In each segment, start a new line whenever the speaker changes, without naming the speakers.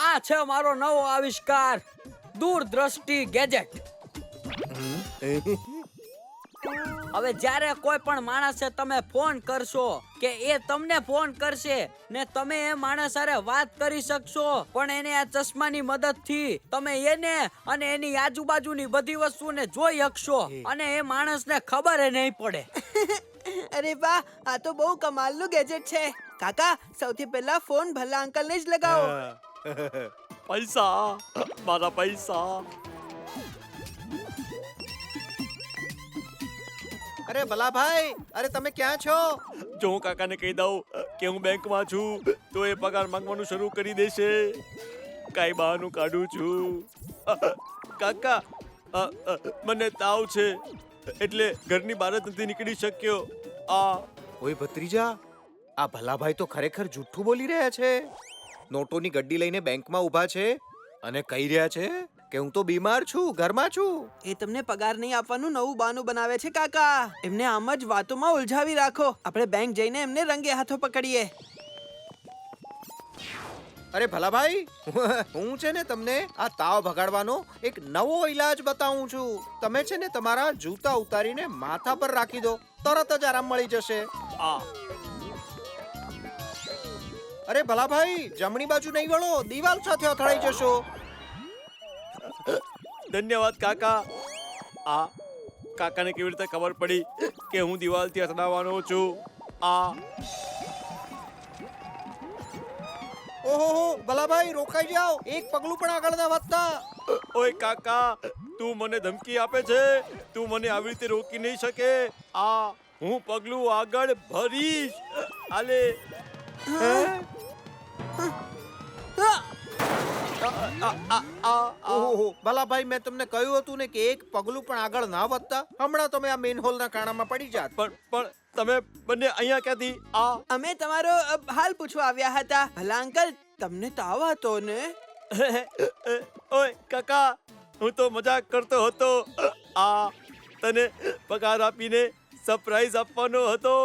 આ છે મારો નવો આવિષ્કાર, દૂરદ્રષ્ટિ ગેજેટ. હવે જ્યારે કોઈ પણ માણસે તમે ફોન કરશો કે એ તમને ફોન કરશે ને તમે એ માણસ સાથે વાત કરી શકશો, પણ એને આ ચશ્માની મદદથી તમે એને અને એની આજુબાજુની બધી વસ્તુને જોઈ શકશો અને એ માણસને ખબર નહીં પડે.
અરે વાહ, આ તો બહુ કમાલનું ગેજેટ છે. કાકા, સૌથી પહેલા ફોન ભલા અંકલને જ લગાવો.
પૈસા, મારા પૈસા.
અરે ભલા ભાઈ, અરે તમે ક્યાં છો?
જો હું કાકાને કહી દઉં કે હું બેંકમાં છું તો એ પગાર માંગવાનું શરૂ કરી દેશે. કાંઈ બહાનું કાઢું છું. કાકા, મને તાવ છે એટલે ઘરની બહાર જ નથી નીકળી શક્યો.
ઓય ભત્રીજા, આ ભલાભાઈ તો ખરેખર જૂઠું બોલી રહ્યા છે. નોટોની ગડ્ડી લઈને બેંકમાં ઊભા છે અને કહી રહ્યા છે કે હું તો બીમાર છું, ઘરમાં છું.
એ તમને પગાર નહીં આપવાનું નવું બહાનું બનાવે છે કાકા. એમને આમ જ વાતોમાં ઉલઝાવી રાખો. આપણે બેંક જઈને એમને રંગે હાથો પકડીએ.
અરે ભલાભાઈ, હું છે ને તમને આ તાવ ભગાડવાનો એક નવો ઈલાજ બતાવું છું. તમે છે ને તમારા જૂતા ઉતારીને માથા પર રાખી દો, તરત જ આરામ મળી જશે. અરે ભલાભાઈ, જમણી બાજુ નહીં વળો, દિવાલ સાથે અથડાઈ જશો.
ધન્યવાદ કાકા. કાકાને કેવી રીતે ખબર પડી કે હું દિવાલથી અથડાવાનો છું?
ઓહો, ભલાભાઈ રોકાઈ જાઓ, એક પગલું પણ આગળ ના વધતા.
ઓય કાકા, તું મને ધમકી આપે છે? તું મને આવી રીતે રોકી નહીં શકે. હું પગલું આગળ ભરીશ. આલે.
ઓહો, ભલાભાઈ, મેં તમને કહ્યું હતું ને કે એક પગલું પણ આગળ ના વધતા. હમણાં તમે આ મેન હોલના કાણામાં પડી જાત.
પણ તમે બંને અહીંયા ક્યાંથી?
અમે તમારો હાલ પૂછવા આવ્યા હતા. ભલા અંકલ, તમને તાવ હતો ને?
ઓય કાકા, હું તો મજાક કરતો હતો. તને પગાર આપીને સરપ્રાઈઝ આપવાનો હતો.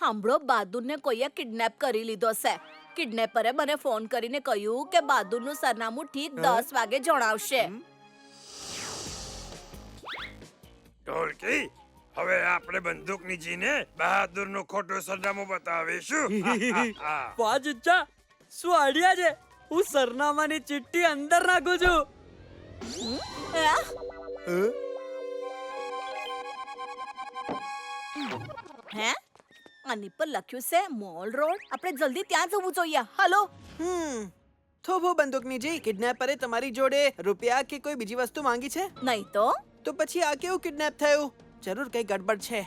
સાંભળો, બહાદુરને કોઈએ કિડનેપ કરી લીધો છે. કિડનેપરે મને ફોન કરીને કહ્યું કે બહાદુરનું સરનામું ઠીક 10 વાગે જણાવશે.
ઢોલકી, હવે આપણે બંદૂક નીચીને બહાદુરનું ખોટું સરનામું બતાવીશું.
વાહ જુચ્ચા, શું આઈડિયા છે. હું સરનામાની ચિઠ્ઠી અંદર નાખું છું.
હે, આની પર લખ્યું છે મોલ રોડ. આપણે જલ્દી ત્યાં જવું જોઈએ. હાલો.
થોભો બંદૂકની જી, કિડનેપરે તમારી જોડે રૂપિયા કે કોઈ બીજી વસ્તુ માંગી છે?
નહીં તો
તો પછી આ કેવું કિડનેપ થયું? જરૂર કઈ ગડબડ છે.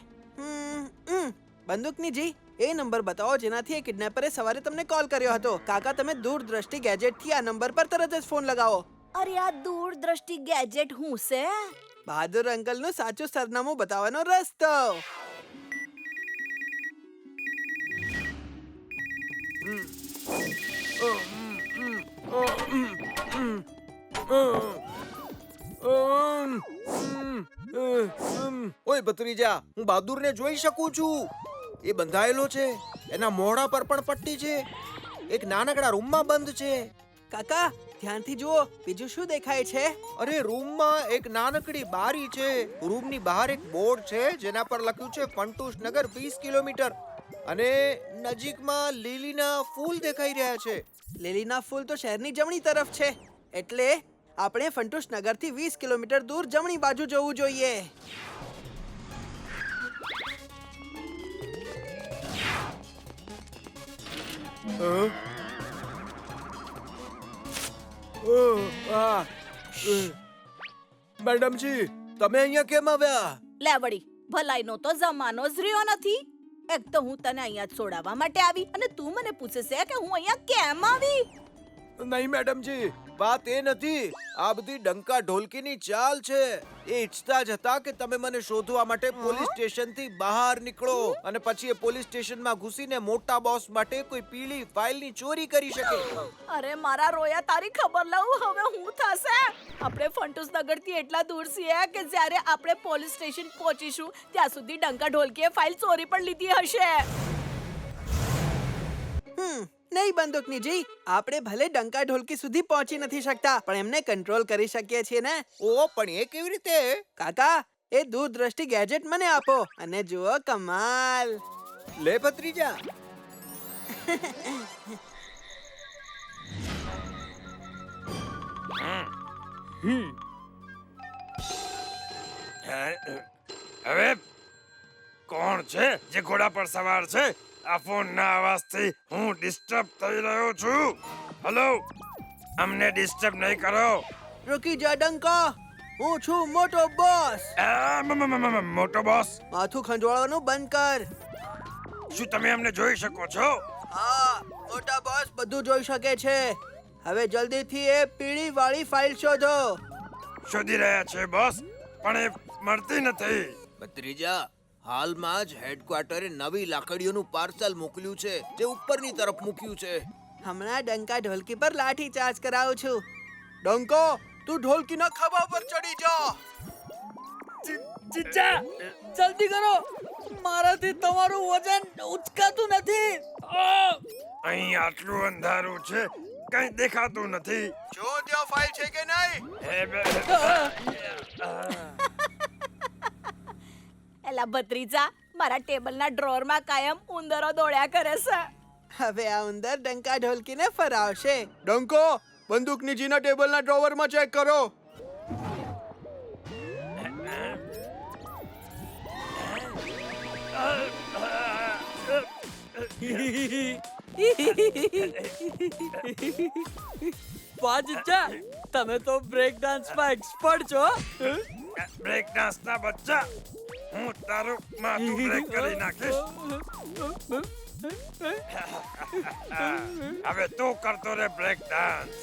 બંદૂકની જી, એ નંબર બતાવો જેનાથી એ કિડનેપરે સવારે તમને કોલ કર્યો હતો. કાકા, તમે દૂરદ્રષ્ટિ ગેજેટથી આ નંબર પર તરત જ ફોન લગાવો.
અરે, આ દૂરદ્રષ્ટિ ગેજેટ હું છે?
બહાદુર અંકલનું સાચું સરનામું બતાવવાનો રસ્તો.
ઓય ભત્રીજા, હું બહાદુરને જોઈ શકું છું. એ બંધાયેલો છે, એના મોઢા પર પણ પટ્ટી છે, એક નાનકડા રૂમમાં બંધ છે.
કાકા, ધ્યાનથી જુઓ, બીજું શું દેખાય છે?
અરે, રૂમમાં એક નાનકડી બારી છે. રૂમની બહાર એક બોર્ડ છે જેના પર લખ્યું છે ફંટુશ નગર 20 કિલોમીટર. અને નજીકમાં લીલીના ફૂલ દેખાઈ રહ્યા છે.
લીલીના ફૂલ તો શહેરની જમણી તરફ છે, એટલે આપણે ફંટુશ નગરથી 20 કિલોમીટર દૂર જમણી બાજુ જવું જોઈએ.
મેડમજી, તમે અહીંયા કેમ આવ્યા?
લે વળી, ભલાઈનો તો જમાનો જ રહ્યો નથી. એક તો હું તને અહીંયા છોડાવવા માટે આવી અને તું મને પૂછે છે કે હું અહીંયા કેમ આવી.
નહીં મેડમજી, વાત એ નથી, આ બધી ડંકા ઢોલકીની ચાલ છે. એ ઈચ્છતા જ હતા કે તમે મને શોધવા માટે પોલીસ સ્ટેશનથી બહાર નીકળો અને પછી એ પોલીસ સ્ટેશનમાં ઘૂસીને મોટા બોસ માટે કોઈ પીળી ફાઇલની ચોરી કરી શકે.
અરે મારા રોયા, તારી ખબર લઉં હવે હું થશે. આપણે ફંટુસ નગરથી એટલા દૂર છીએ કે જ્યારે આપણે પોલીસ સ્ટેશન પહોંચીશું ત્યાં સુધી ડંકા ઢોલકીએ ફાઇલ ચોરી પણ લીધી હશે.
નહીં બંદૂકનીજી, આપણે ભલે ડંકા ઢોલકી સુધી પહોંચી નથી શકતા પણ એમને કંટ્રોલ કરી શકીએ છીએ ને.
ઓ પણ એ કેવી રીતે?
કાકા, એ દૂરદ્રષ્ટિ ગેજેટ મને આપો અને જુઓ કમાલ.
લે ભત્રીજા.
હવે કોણ છે જે ઘોડા પર સવાર છે? આ ફોનના અવાજથી હું ડિસ્ટર્બ થઈ રહ્યો છું. હલો, અમને ડિસ્ટર્બ નહીં કરો.
રૂકી જા ડંકા, હું છું મોટો બોસ.
મોટો બોસ,
માથું ખંજવાળવાનું બંધ કર.
શું તમે અમને જોઈ શકો છો?
હા, મોટા બોસ બધું જોઈ શકે છે. હવે જલ્દીથી એ પીળી વાળી ફાઇલ શોધો.
શોધી રહ્યા છે બોસ, પણ એ મળતી નથી.
ભત્રીજા, હાલમાં જ હેડક્વાર્ટરે નવી લાકડીઓનું પાર્સલ મોકલ્યું છે જે ઉપરની તરફ મૂક્યું છે.
હમણાં ડંકા ઢોલકી પર લાઠી ચાર્જ કરાવું છું. ડંકો, તું ઢોલકીના ખભા પર ચડી જા.
ચીચા, જલ્દી કરો, મારાથી તમારું વજન ઉચકાતું નથી.
અહીં આટલું અંધારું છે, કઈ દેખાતું નથી.
જો ત્યાં ફાઇલ છે કે નહીં?
એલા ભત્રીજા, મારા ટેબલના ડ્રોરમાં કાયમ ઉંદરો દોડ્યા કરે છે.
હવે આ ઉંદર ડંકા ઢોલકીને ફરાવશે. ડંકો, બંદૂકનીજીના ટેબલના ડ્રોવરમાં ચેક કરો.
વાહ ચીચા, તમે તો બ્રેક ડાન્સમાં એક્સપર્ટ છો.
બ્રેક ડાન્સના બચ્ચા, હું તારું માથું બ્રેક કરી નાખીશ. હવે તું કરતો રે બ્રેક ડાન્સ.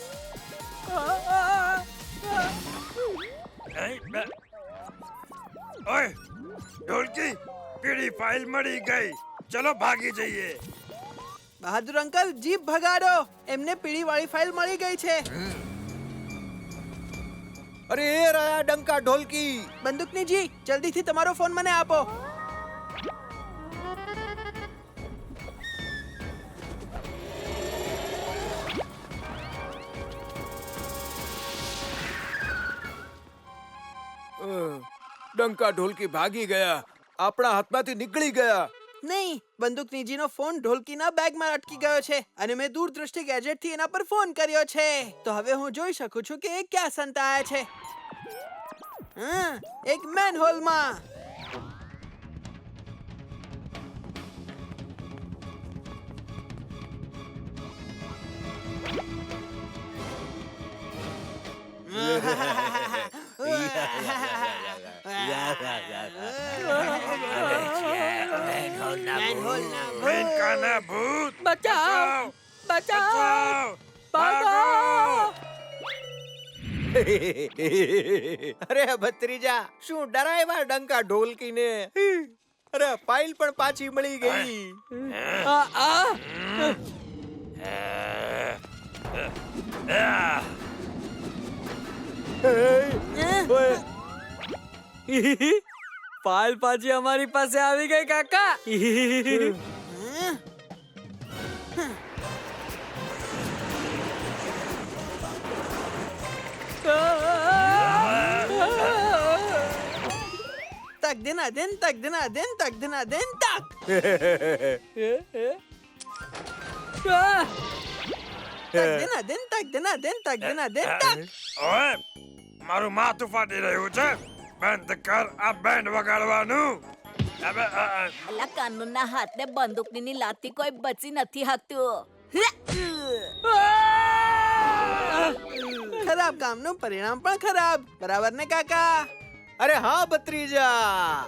ઓય ઢોલકી, પીળી ફાઇલ મળી ગઈ. ચલો ભાગી જઈએ.
બહાદુર અંકલ, જીપ ભગાડો. એમને પીળી વાળી ફાઇલ મળી ગઈ છે.
અરે એ રહ્યા ડંકા ઢોલકી.
બંદૂકનીજી, જલ્દીથી તમારો ફોન મને આપો.
ડંકા ઢોલકી ભાગી ગયા, આપણા હાથમાંથી નીકળી ગયા.
નહીં, બંદૂકનીજીનો ફોન ઢોલકીના બેગમાં અટકી ગયો છે અને મેં દૂરદ્રષ્ટિ ગેજેટથી એના પર ફોન કર્યો છે. તો હવે હું જોઈ શકું છું કે એ ક્યાં સંતાયા છે. એક મેનહોલમાં.
મેનકાના ભૂત,
બચાવ, બચાવ,
બચાવ,
ભાગો.
અરે ભત્રીજા, શું ડરાવ્યા ડંકા ઢોલકીને? અરે ફાઇલ પણ પાછી મળી ગઈ.
ફાઇલ પાછી અમારી પાસે આવી ગઈ કાકા.
તક દિના દિન, તક દિના દિન, તક દિના દિન, તક. તક દિના દિન, તક દિના દિન, તક દિના દિન, તક.
ઓય મારું માથું ફાટી રહ્યું છે. બંધ કર આ બેન્ડ વગાડવાનું. હવે
એલા કાનૂનના હાથને બંદૂકની લાતથી કોઈ બચી નથી શકતું.
ખરાબ કામનું પરિણામ પણ ખરાબ. બરાબર ને કાકા?
અરે હા ભત્રીજા.